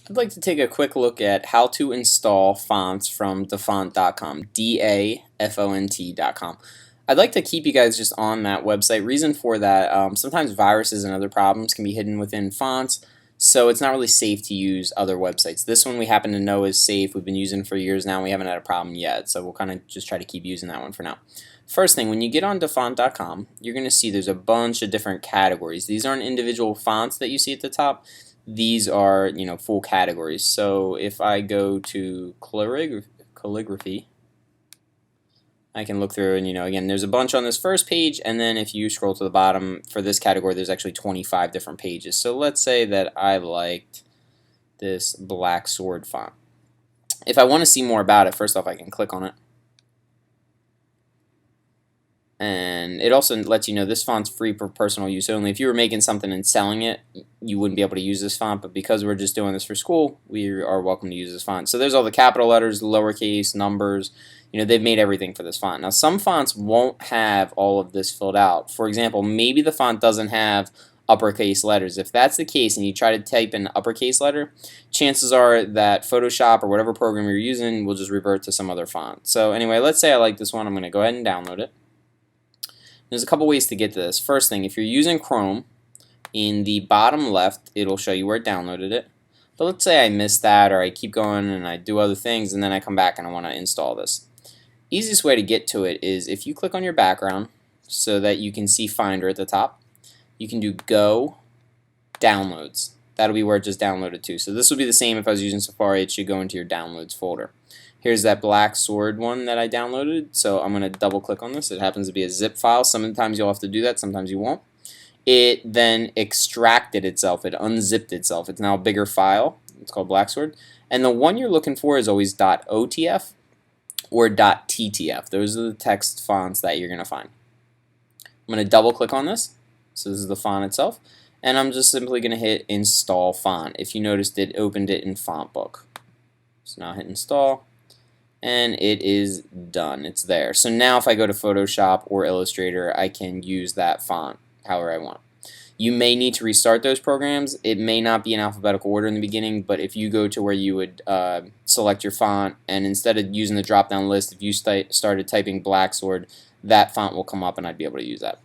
I'd like to take a quick look at how to install fonts from dafont.com, dafont.com. I'd like to keep you guys just on that website. Reason for that, sometimes viruses and other problems can be hidden within fonts, so it's not really safe to use other websites. This one we happen to know is safe. We've been using it for years now. We haven't had a problem yet, so we'll kind of just try to keep using that one for now. First thing, when you get on dafont.com, you're going to see there's a bunch of different categories. These aren't individual fonts that you see at the top. These are, full categories. So if I go to calligraphy, I can look through and, again, there's a bunch on this first page, and then if you scroll to the bottom for this category, there's actually 25 different pages. So let's say that I liked this Black Sword font. If I want to see more about it, first off, I can click on it. And it also lets you know this font's free for personal use only. If you were making something and selling it, you wouldn't be able to use this font, but because we're just doing this for school, we are welcome to use this font. So there's all the capital letters, lowercase, numbers. They've made everything for this font. Now, some fonts won't have all of this filled out. For example, maybe the font doesn't have uppercase letters. If that's the case and you try to type an uppercase letter, chances are that Photoshop or whatever program you're using will just revert to some other font. So anyway, let's say I like this one. I'm going to go ahead and download it. There's a couple ways to get to this. First thing, if you're using Chrome, in the bottom left, it'll show you where it downloaded it. But let's say I missed that, or I keep going and I do other things, and then I come back and I want to install this. Easiest way to get to it is if you click on your background so that you can see Finder at the top, you can do Go Downloads. That'll be where it just downloaded to. So this will be the same if I was using Safari. It should go into your Downloads folder. Here's that Black Sword one that I downloaded, so I'm going to double click on this. It happens to be a zip file. Sometimes you'll have to do that, sometimes you won't. It then extracted itself, it unzipped itself. It's now a bigger file. It's called Black Sword. And the one you're looking for is always .otf or .ttf. Those are the text fonts that you're going to find. I'm going to double click on this. So this is the font itself. And I'm just simply going to hit Install Font. If you noticed, it opened it in FontBook. So now hit Install. And it is done. It's there. So now if I go to Photoshop or Illustrator, I can use that font however I want. You may need to restart those programs. It may not be in alphabetical order in the beginning, but if you go to where you would select your font, and instead of using the drop-down list, if you started typing Black Sword, that font will come up and I'd be able to use that.